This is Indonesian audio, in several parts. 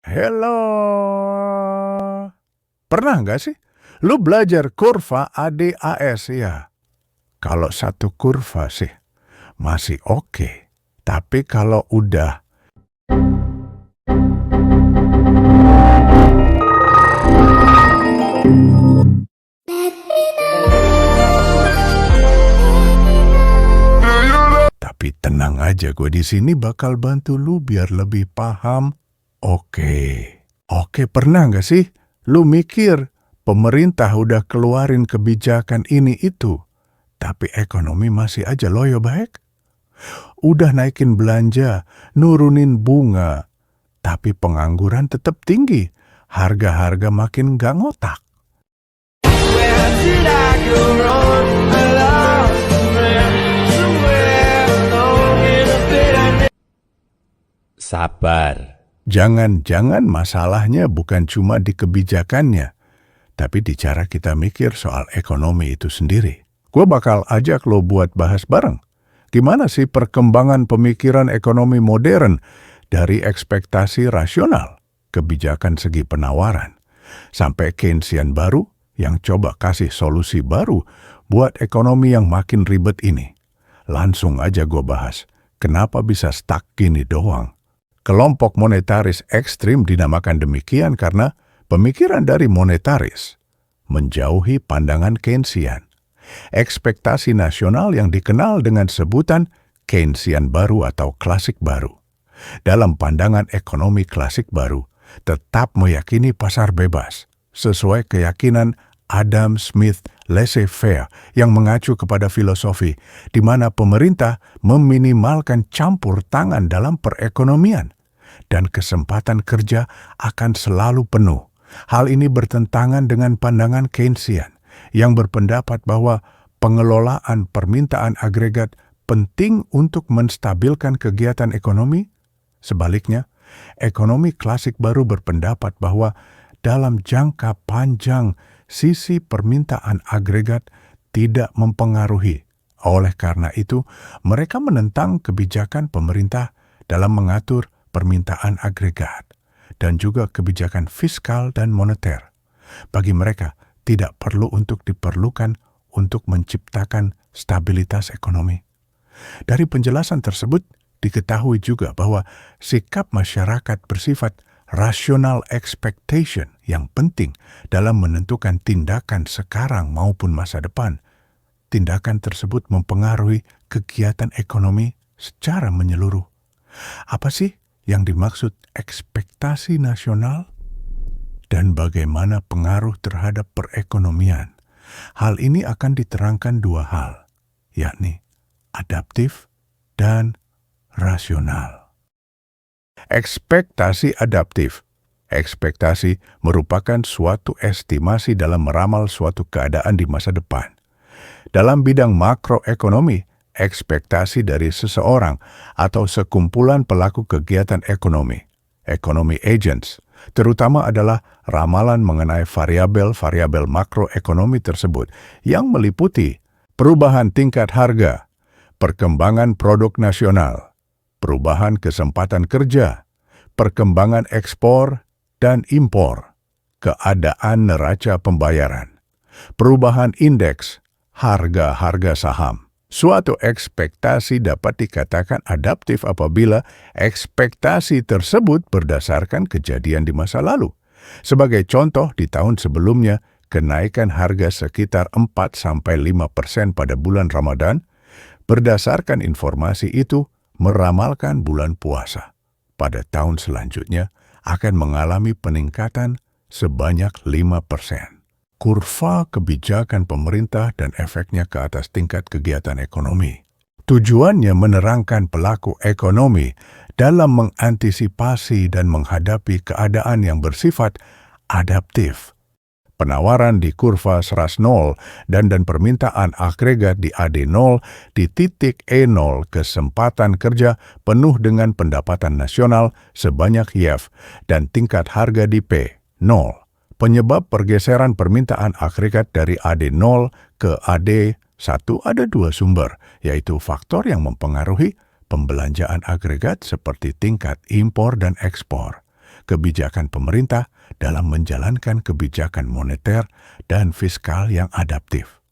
Hello. Pernah nggak sih? Lu belajar kurva ADAS ya? Kalau satu kurva sih masih oke. Tapi kalau udah Tapi tenang aja, gue di sini bakal bantu lu biar lebih paham. Oke, pernah nggak sih lu mikir pemerintah udah keluarin kebijakan ini itu, tapi ekonomi masih aja loyo baik? Udah naikin belanja, nurunin bunga, tapi pengangguran tetap tinggi. Harga-harga makin nggak ngotak. Where did I go wrong? I lost a friend somewhere along in a bit I Sabar. Jangan-jangan masalahnya bukan cuma di kebijakannya, tapi di cara kita mikir soal ekonomi itu sendiri. Gue bakal ajak lo buat bahas bareng. Gimana sih perkembangan pemikiran ekonomi modern dari ekspektasi rasional, kebijakan segi penawaran, sampai Keynesian baru yang coba kasih solusi baru buat ekonomi yang makin ribet ini. Langsung aja gue bahas, kenapa bisa stuck gini doang. Kelompok monetaris ekstrim dinamakan demikian karena pemikiran dari monetaris menjauhi pandangan Keynesian. Ekspektasi nasional yang dikenal dengan sebutan Keynesian baru atau klasik baru. Dalam pandangan ekonomi klasik baru, tetap meyakini pasar bebas, sesuai keyakinan Adam Smith laissez-faire yang mengacu kepada filosofi di mana pemerintah meminimalkan campur tangan dalam perekonomian dan kesempatan kerja akan selalu penuh. Hal ini bertentangan dengan pandangan Keynesian yang berpendapat bahwa pengelolaan permintaan agregat penting untuk menstabilkan kegiatan ekonomi. Sebaliknya, ekonomi klasik baru berpendapat bahwa dalam jangka panjang sisi permintaan agregat tidak mempengaruhi. Oleh karena itu, mereka menentang kebijakan pemerintah dalam mengatur permintaan agregat dan juga kebijakan fiskal dan moneter. Bagi mereka, tidak perlu untuk diperlukan untuk menciptakan stabilitas ekonomi. Dari penjelasan tersebut, diketahui juga bahwa sikap masyarakat bersifat rational expectation yang penting dalam menentukan tindakan sekarang maupun masa depan. Tindakan tersebut mempengaruhi kegiatan ekonomi secara menyeluruh. Apa sih yang dimaksud ekspektasi nasional? Dan bagaimana pengaruh terhadap perekonomian? Hal ini akan diterangkan dua hal, yakni adaptif dan rasional. Ekspektasi adaptif. Ekspektasi merupakan suatu estimasi dalam meramal suatu keadaan di masa depan. Dalam bidang makroekonomi, ekspektasi dari seseorang atau sekumpulan pelaku kegiatan ekonomi, economy agents, terutama adalah ramalan mengenai variabel-variabel makroekonomi tersebut yang meliputi perubahan tingkat harga, perkembangan produk nasional, perubahan kesempatan kerja, perkembangan ekspor dan impor, keadaan neraca pembayaran, perubahan indeks, harga-harga saham. Suatu ekspektasi dapat dikatakan adaptif apabila ekspektasi tersebut berdasarkan kejadian di masa lalu. Sebagai contoh, di tahun sebelumnya, kenaikan harga sekitar 4-5% pada bulan Ramadan. Berdasarkan informasi itu, meramalkan bulan puasa pada tahun selanjutnya akan mengalami peningkatan sebanyak 5%. Kurva kebijakan pemerintah dan efeknya ke atas tingkat kegiatan ekonomi. Tujuannya menerangkan pelaku ekonomi dalam mengantisipasi dan menghadapi keadaan yang bersifat adaptif. Penawaran di kurva seras 0 dan permintaan agregat di AD0 di titik E0, kesempatan kerja penuh dengan pendapatan nasional sebanyak YF dan tingkat harga di P0. Penyebab pergeseran permintaan agregat dari AD0 ke AD1 ada dua sumber, yaitu faktor yang mempengaruhi pembelanjaan agregat seperti tingkat impor dan ekspor, kebijakan pemerintah dalam menjalankan kebijakan moneter dan fiskal yang adaptif.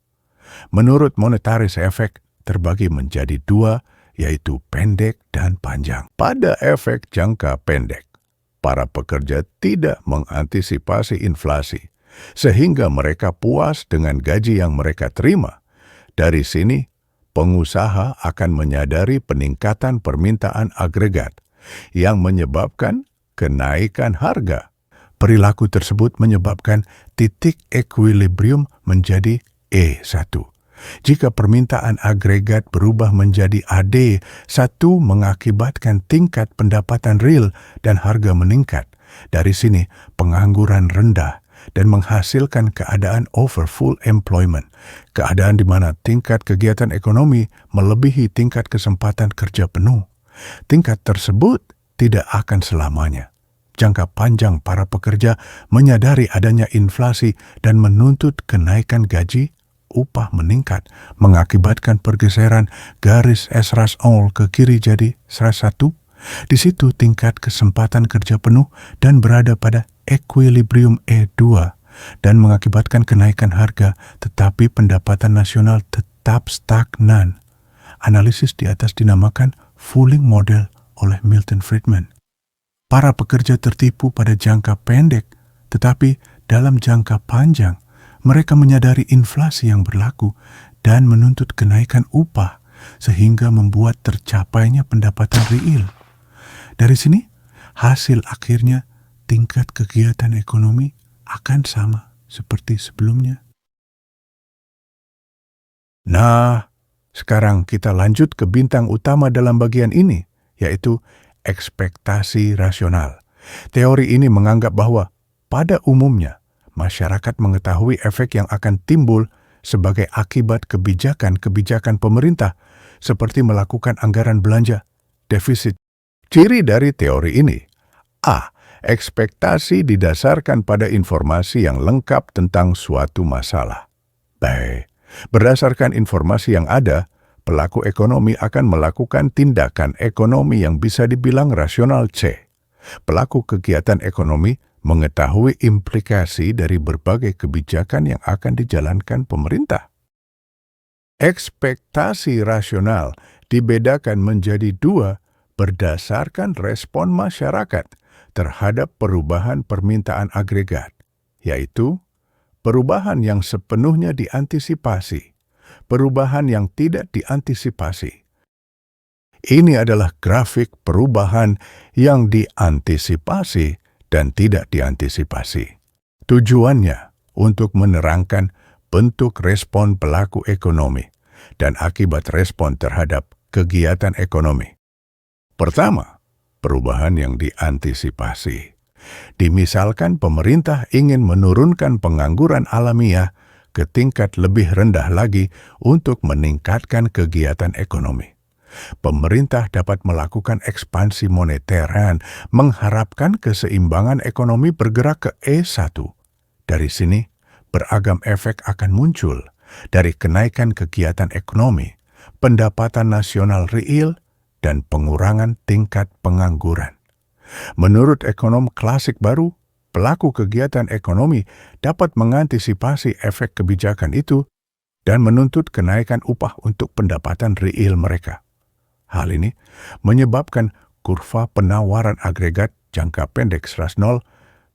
Menurut Monetaris Effect, terbagi menjadi dua, yaitu pendek dan panjang. Pada efek jangka pendek, para pekerja tidak mengantisipasi inflasi, sehingga mereka puas dengan gaji yang mereka terima. Dari sini, pengusaha akan menyadari peningkatan permintaan agregat yang menyebabkan kenaikan harga. Perilaku tersebut menyebabkan titik equilibrium menjadi E1. Jika permintaan agregat berubah menjadi AD1 mengakibatkan tingkat pendapatan real dan harga meningkat. Dari sini, pengangguran rendah dan menghasilkan keadaan over full employment, keadaan di mana tingkat kegiatan ekonomi melebihi tingkat kesempatan kerja penuh. Tingkat tersebut tidak akan selamanya. Jangka panjang para pekerja menyadari adanya inflasi dan menuntut kenaikan gaji, upah meningkat, mengakibatkan pergeseran garis S-All ke kiri jadi S1. Di situ tingkat kesempatan kerja penuh dan berada pada equilibrium E2 dan mengakibatkan kenaikan harga, tetapi pendapatan nasional tetap stagnan. Analisis di atas dinamakan fooling model oleh Milton Friedman. Para pekerja tertipu pada jangka pendek, tetapi dalam jangka panjang, mereka menyadari inflasi yang berlaku dan menuntut kenaikan upah sehingga membuat tercapainya pendapatan real. Dari sini, hasil akhirnya tingkat kegiatan ekonomi akan sama seperti sebelumnya. Nah, sekarang kita lanjut ke bintang utama dalam bagian ini, yaitu ekspektasi rasional. Teori ini menganggap bahwa pada umumnya, masyarakat mengetahui efek yang akan timbul sebagai akibat kebijakan-kebijakan pemerintah, seperti melakukan anggaran belanja, defisit. Ciri dari teori ini: A. Ekspektasi didasarkan pada informasi yang lengkap tentang suatu masalah. B. Berdasarkan informasi yang ada, pelaku ekonomi akan melakukan tindakan ekonomi yang bisa dibilang rasional. C. Pelaku kegiatan ekonomi mengetahui implikasi dari berbagai kebijakan yang akan dijalankan pemerintah. Ekspektasi rasional dibedakan menjadi dua berdasarkan respon masyarakat terhadap perubahan permintaan agregat, yaitu perubahan yang sepenuhnya diantisipasi, perubahan yang tidak diantisipasi. Ini adalah grafik perubahan yang diantisipasi dan tidak diantisipasi. Tujuannya untuk menerangkan bentuk respon pelaku ekonomi dan akibat respon terhadap kegiatan ekonomi. Pertama, perubahan yang diantisipasi. Dimisalkan pemerintah ingin menurunkan pengangguran alamiah ke tingkat lebih rendah lagi untuk meningkatkan kegiatan ekonomi. Pemerintah dapat melakukan ekspansi moneter dan mengharapkan keseimbangan ekonomi bergerak ke E1. Dari sini, beragam efek akan muncul dari kenaikan kegiatan ekonomi, pendapatan nasional real, dan pengurangan tingkat pengangguran. Menurut ekonom klasik baru, pelaku kegiatan ekonomi dapat mengantisipasi efek kebijakan itu dan menuntut kenaikan upah untuk pendapatan real mereka. Hal ini menyebabkan kurva penawaran agregat jangka pendek S0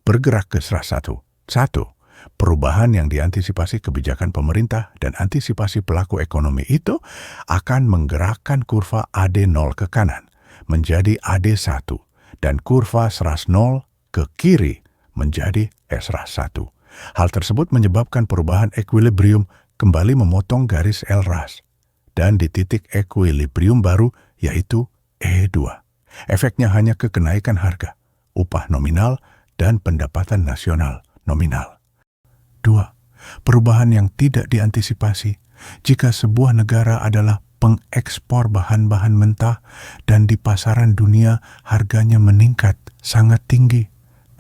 bergerak ke S1. 1. Perubahan yang diantisipasi kebijakan pemerintah dan antisipasi pelaku ekonomi itu akan menggerakkan kurva AD0 ke kanan menjadi AD1 dan kurva S0 ke kiri menjadi S1. Hal tersebut menyebabkan perubahan equilibrium kembali memotong garis LRAS dan di titik equilibrium baru yaitu E2. Efeknya hanya ke kenaikan harga, upah nominal, dan pendapatan nasional nominal. 2. Perubahan yang tidak diantisipasi jika sebuah negara adalah pengekspor bahan-bahan mentah dan di pasaran dunia harganya meningkat sangat tinggi.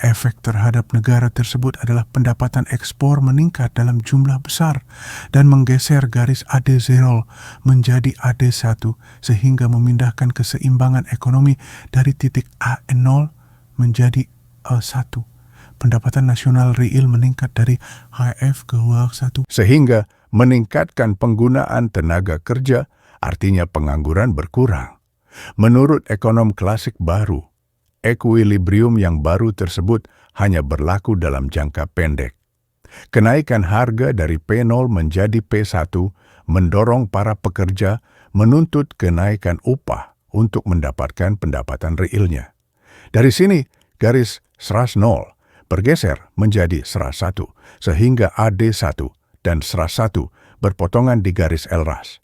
Efek terhadap negara tersebut adalah pendapatan ekspor meningkat dalam jumlah besar dan menggeser garis AD0 menjadi AD1 sehingga memindahkan keseimbangan ekonomi dari titik A0 menjadi A1. Pendapatan nasional real meningkat dari HF ke WH1. Sehingga meningkatkan penggunaan tenaga kerja, artinya pengangguran berkurang. Menurut ekonom klasik baru, equilibrium yang baru tersebut hanya berlaku dalam jangka pendek. Kenaikan harga dari P0 menjadi P1 mendorong para pekerja menuntut kenaikan upah untuk mendapatkan pendapatan realnya. Dari sini, garis SRAS 0 bergeser menjadi SRAS 1, sehingga AD1 dan SRAS 1 berpotongan di garis LRAS.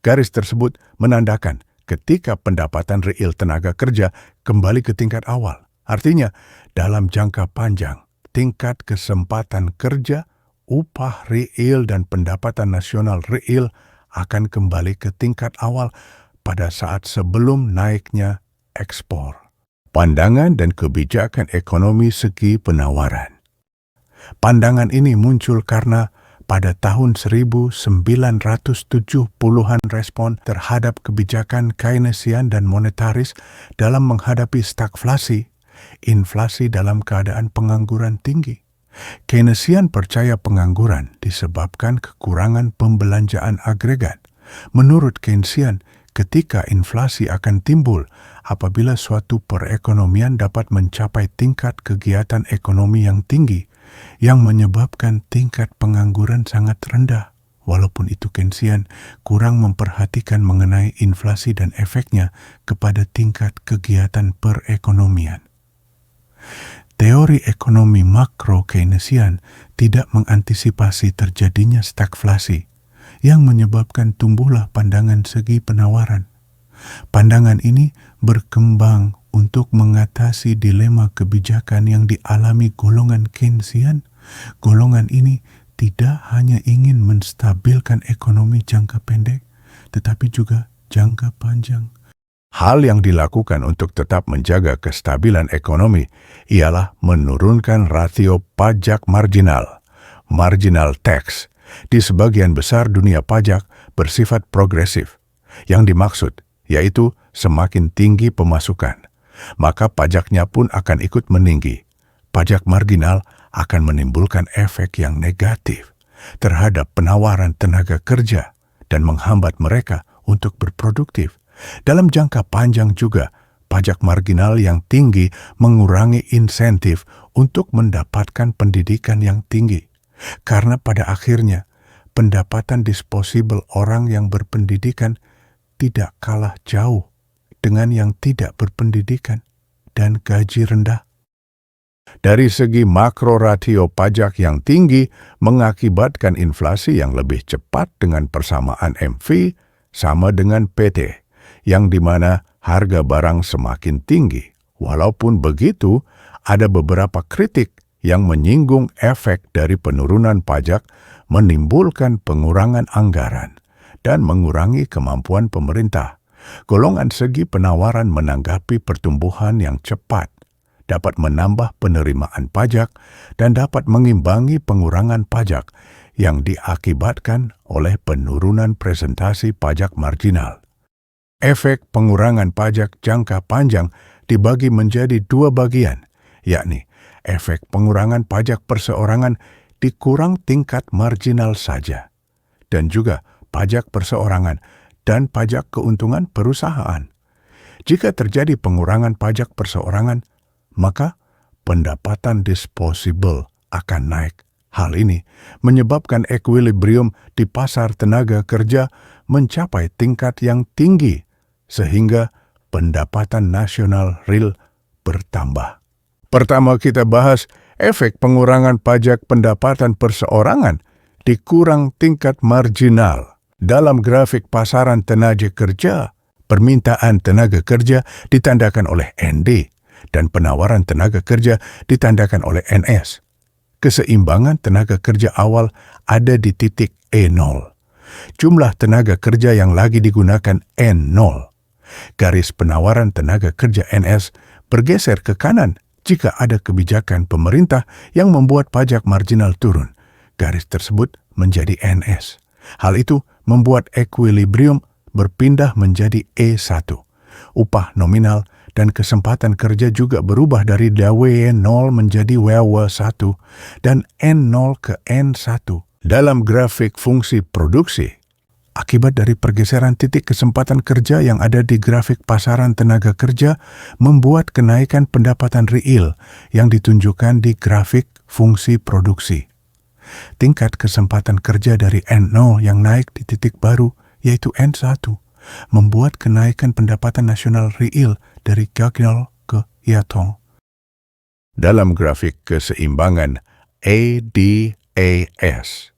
Garis tersebut menandakan ketika pendapatan real tenaga kerja kembali ke tingkat awal. Artinya, dalam jangka panjang, tingkat kesempatan kerja, upah real dan pendapatan nasional real akan kembali ke tingkat awal pada saat sebelum naiknya ekspor. Pandangan dan kebijakan ekonomi segi penawaran. Pandangan ini muncul karena pada tahun 1970-an respon terhadap kebijakan Keynesian dan monetaris dalam menghadapi stagflasi, inflasi dalam keadaan pengangguran tinggi. Keynesian percaya pengangguran disebabkan kekurangan pembelanjaan agregat. Menurut Keynesian, ketika inflasi akan timbul apabila suatu perekonomian dapat mencapai tingkat kegiatan ekonomi yang tinggi, yang menyebabkan tingkat pengangguran sangat rendah. Walaupun itu Keynesian kurang memperhatikan mengenai inflasi dan efeknya kepada tingkat kegiatan perekonomian. Teori ekonomi makro Keynesian tidak mengantisipasi terjadinya stagflasi yang menyebabkan tumbuhlah pandangan segi penawaran. Pandangan ini berkembang untuk mengatasi dilema kebijakan yang dialami golongan Keynesian. Golongan ini tidak hanya ingin menstabilkan ekonomi jangka pendek, tetapi juga jangka panjang. Hal yang dilakukan untuk tetap menjaga kestabilan ekonomi ialah menurunkan rasio pajak marginal, marginal tax. Di sebagian besar dunia pajak bersifat progresif. Yang dimaksud yaitu semakin tinggi pemasukan, maka pajaknya pun akan ikut meninggi. Pajak marginal akan menimbulkan efek yang negatif terhadap penawaran tenaga kerja dan menghambat mereka untuk berproduktif. Dalam jangka panjang juga, pajak marginal yang tinggi mengurangi insentif untuk mendapatkan pendidikan yang tinggi. Karena pada akhirnya, pendapatan disposable orang yang berpendidikan tidak kalah jauh dengan yang tidak berpendidikan dan gaji rendah. Dari segi makro, rasio pajak yang tinggi mengakibatkan inflasi yang lebih cepat dengan persamaan MV sama dengan PT, yang dimana harga barang semakin tinggi. Walaupun begitu, ada beberapa kritik yang menyinggung efek dari penurunan pajak menimbulkan pengurangan anggaran dan mengurangi kemampuan pemerintah. Golongan segi penawaran menanggapi pertumbuhan yang cepat dapat menambah penerimaan pajak dan dapat mengimbangi pengurangan pajak yang diakibatkan oleh penurunan presentasi pajak marginal. Efek pengurangan pajak jangka panjang dibagi menjadi dua bagian, yakni efek pengurangan pajak perseorangan dikurang tingkat marginal saja, dan juga pajak perseorangan dan pajak keuntungan perusahaan. Jika terjadi pengurangan pajak perseorangan, maka pendapatan disposable akan naik. Hal ini menyebabkan equilibrium di pasar tenaga kerja mencapai tingkat yang tinggi, sehingga pendapatan nasional real bertambah. Pertama kita bahas efek pengurangan pajak pendapatan perseorangan dikurang tingkat marginal. Dalam grafik pasaran tenaga kerja, permintaan tenaga kerja ditandakan oleh ND dan penawaran tenaga kerja ditandakan oleh NS. Keseimbangan tenaga kerja awal ada di titik E0. Jumlah tenaga kerja yang lagi digunakan N0. Garis penawaran tenaga kerja NS bergeser ke kanan jika ada kebijakan pemerintah yang membuat pajak marginal turun. Garis tersebut menjadi NS. Hal itu membuat equilibrium berpindah menjadi E1. Upah nominal dan kesempatan kerja juga berubah dari W0 menjadi WW1 dan N0 ke N1 dalam grafik fungsi produksi. Akibat dari pergeseran titik kesempatan kerja yang ada di grafik pasaran tenaga kerja membuat kenaikan pendapatan real yang ditunjukkan di grafik fungsi produksi. Tingkat kesempatan kerja dari N0 yang naik di titik baru, yaitu N1, membuat kenaikan pendapatan nasional real dari Gagnol ke Yatong. Dalam grafik keseimbangan ADAS,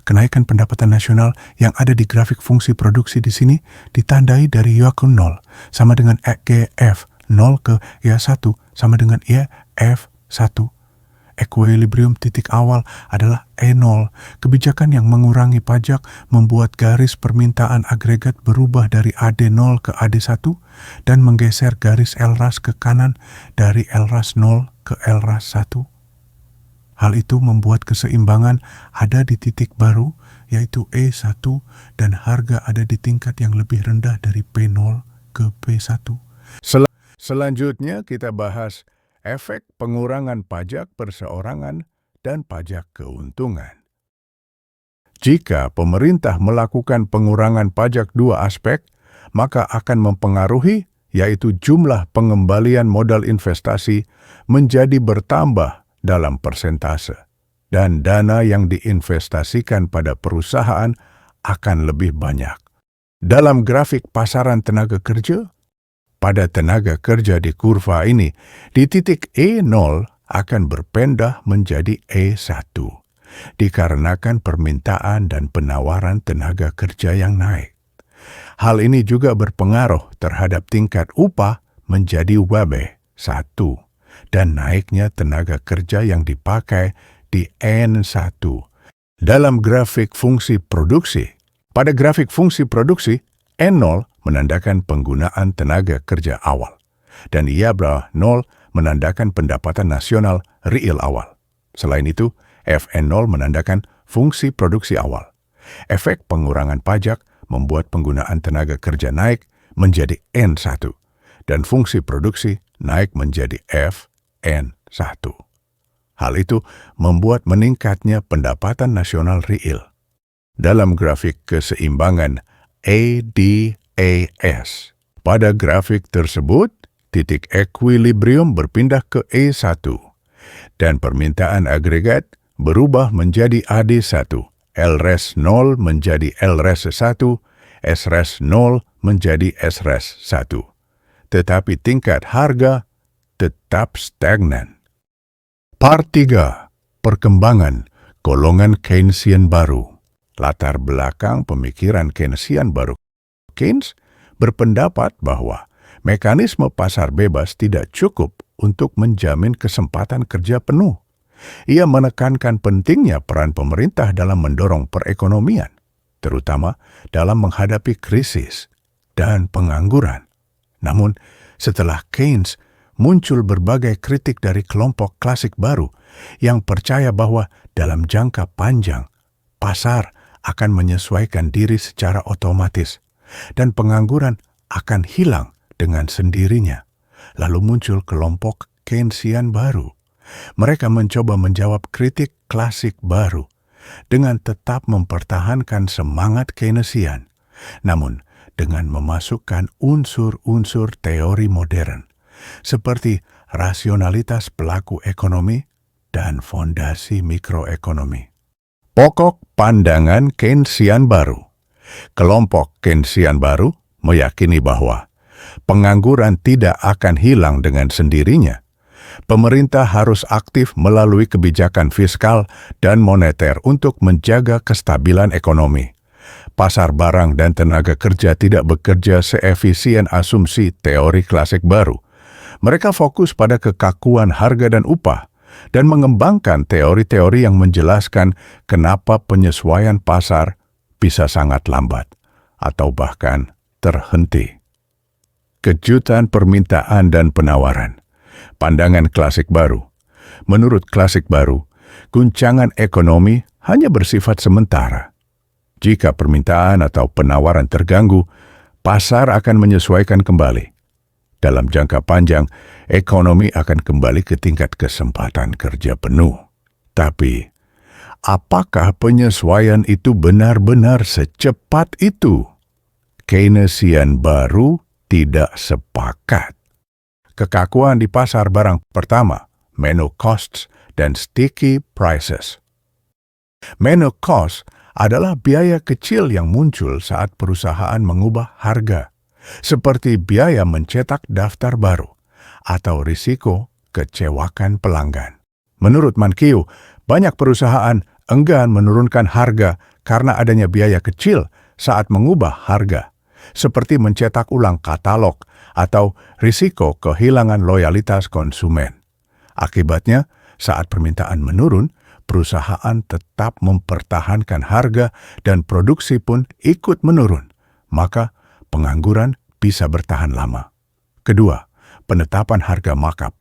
kenaikan pendapatan nasional yang ada di grafik fungsi produksi di sini ditandai dari Yakun 0 sama dengan EGF 0 ke Y1 sama dengan YF1. Equilibrium titik awal adalah E0. Kebijakan yang mengurangi pajak membuat garis permintaan agregat berubah dari AD0 ke AD1 dan menggeser garis LRAS ke kanan dari LRAS 0 ke LRAS 1. Hal itu membuat keseimbangan ada di titik baru, yaitu E1, dan harga ada di tingkat yang lebih rendah dari P0 ke P1. Selanjutnya kita bahas efek pengurangan pajak perseorangan dan pajak keuntungan. Jika pemerintah melakukan pengurangan pajak dua aspek, maka akan mempengaruhi, yaitu jumlah pengembalian modal investasi menjadi bertambah dalam persentase, dan dana yang diinvestasikan pada perusahaan akan lebih banyak. Dalam grafik pasaran tenaga kerja, pada tenaga kerja di kurva ini, di titik E0 akan berpindah menjadi E1, dikarenakan permintaan dan penawaran tenaga kerja yang naik. Hal ini juga berpengaruh terhadap tingkat upah menjadi WB1 dan naiknya tenaga kerja yang dipakai di N1. Dalam grafik fungsi produksi, pada grafik fungsi produksi, N0 menandakan penggunaan tenaga kerja awal, dan YB0 menandakan pendapatan nasional real awal. Selain itu, FN0 menandakan fungsi produksi awal. Efek pengurangan pajak membuat penggunaan tenaga kerja naik menjadi N1, dan fungsi produksi naik menjadi FN1. Hal itu membuat meningkatnya pendapatan nasional real. Dalam grafik keseimbangan ADAS, pada grafik tersebut, titik equilibrium berpindah ke E1, dan permintaan agregat berubah menjadi AD1, LRES 0 menjadi LRES 1, SRES 0 menjadi SRES 1. Tetapi tingkat harga tetap stagnan. Part 3. Perkembangan golongan Keynesian baru. Latar belakang pemikiran Keynesian baru. Keynes berpendapat bahwa mekanisme pasar bebas tidak cukup untuk menjamin kesempatan kerja penuh. Ia menekankan pentingnya peran pemerintah dalam mendorong perekonomian, terutama dalam menghadapi krisis dan pengangguran. Namun, setelah Keynes, muncul berbagai kritik dari kelompok klasik baru yang percaya bahwa dalam jangka panjang, pasar akan menyesuaikan diri secara otomatis dan pengangguran akan hilang dengan sendirinya. Lalu muncul kelompok Keynesian baru. Mereka mencoba menjawab kritik klasik baru dengan tetap mempertahankan semangat Keynesian, namun dengan memasukkan unsur-unsur teori modern, seperti rasionalitas pelaku ekonomi dan fondasi mikroekonomi. Pokok pandangan Keynesian baru. Kelompok Keynesian baru meyakini bahwa pengangguran tidak akan hilang dengan sendirinya. Pemerintah harus aktif melalui kebijakan fiskal dan moneter untuk menjaga kestabilan ekonomi. Pasar barang dan tenaga kerja tidak bekerja seefisien asumsi teori klasik baru. Mereka fokus pada kekakuan harga dan upah dan mengembangkan teori-teori yang menjelaskan kenapa penyesuaian pasar bisa sangat lambat atau bahkan terhenti. Kejutan permintaan dan penawaran. Pandangan klasik baru. Menurut klasik baru, guncangan ekonomi hanya bersifat sementara. Jika permintaan atau penawaran terganggu, pasar akan menyesuaikan kembali. Dalam jangka panjang, ekonomi akan kembali ke tingkat kesempatan kerja penuh. Tapi, apakah penyesuaian itu benar-benar secepat itu? Keynesian baru tidak sepakat. Kekakuan di pasar barang pertama, menu costs dan sticky prices. Menu cost adalah biaya kecil yang muncul saat perusahaan mengubah harga, seperti biaya mencetak daftar baru atau risiko kecewakan pelanggan. Menurut Mankiw, banyak perusahaan enggan menurunkan harga karena adanya biaya kecil saat mengubah harga, seperti mencetak ulang katalog atau risiko kehilangan loyalitas konsumen. Akibatnya, saat permintaan menurun, perusahaan tetap mempertahankan harga dan produksi pun ikut menurun. Maka, pengangguran bisa bertahan lama. Kedua, penetapan harga markup.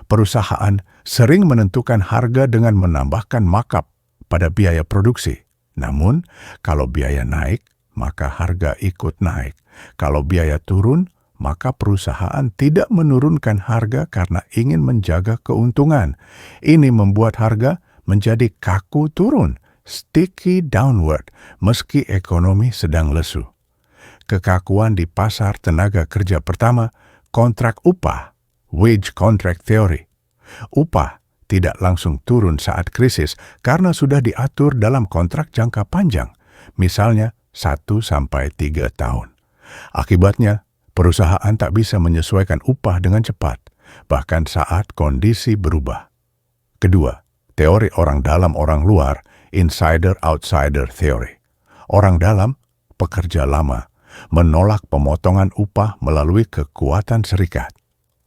Perusahaan sering menentukan harga dengan menambahkan markup pada biaya produksi. Namun, kalau biaya naik, maka harga ikut naik. Kalau biaya turun, maka perusahaan tidak menurunkan harga karena ingin menjaga keuntungan. Ini membuat harga menjadi kaku turun, sticky downward, meski ekonomi sedang lesu. Kekakuan di pasar tenaga kerja pertama, kontrak upah, wage contract theory. Upah tidak langsung turun saat krisis karena sudah diatur dalam kontrak jangka panjang, misalnya 1-3 tahun. Akibatnya, perusahaan tak bisa menyesuaikan upah dengan cepat, bahkan saat kondisi berubah. Kedua, teori orang dalam orang luar, insider-outsider theory. Orang dalam, pekerja lama, menolak pemotongan upah melalui kekuatan serikat.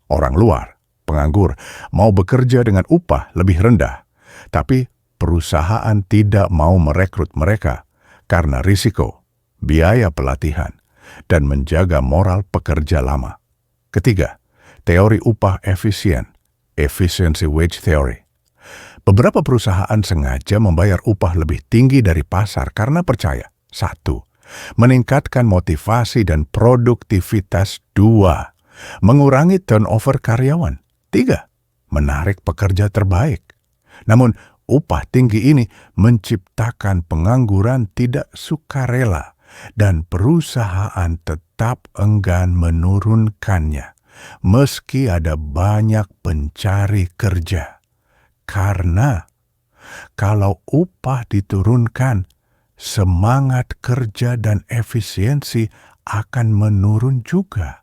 Orang luar, penganggur, mau bekerja dengan upah lebih rendah, tapi perusahaan tidak mau merekrut mereka karena risiko, biaya pelatihan, dan menjaga moral pekerja lama. Ketiga, teori upah efisien, efficiency wage theory. Beberapa perusahaan sengaja membayar upah lebih tinggi dari pasar karena percaya, 1. Meningkatkan motivasi dan produktivitas. 2. Mengurangi turnover karyawan. 3. Menarik pekerja terbaik. Namun, upah tinggi ini menciptakan pengangguran tidak sukarela dan perusahaan tetap enggan menurunkannya, meski ada banyak pencari kerja. Karena kalau upah diturunkan, semangat kerja dan efisiensi akan menurun juga.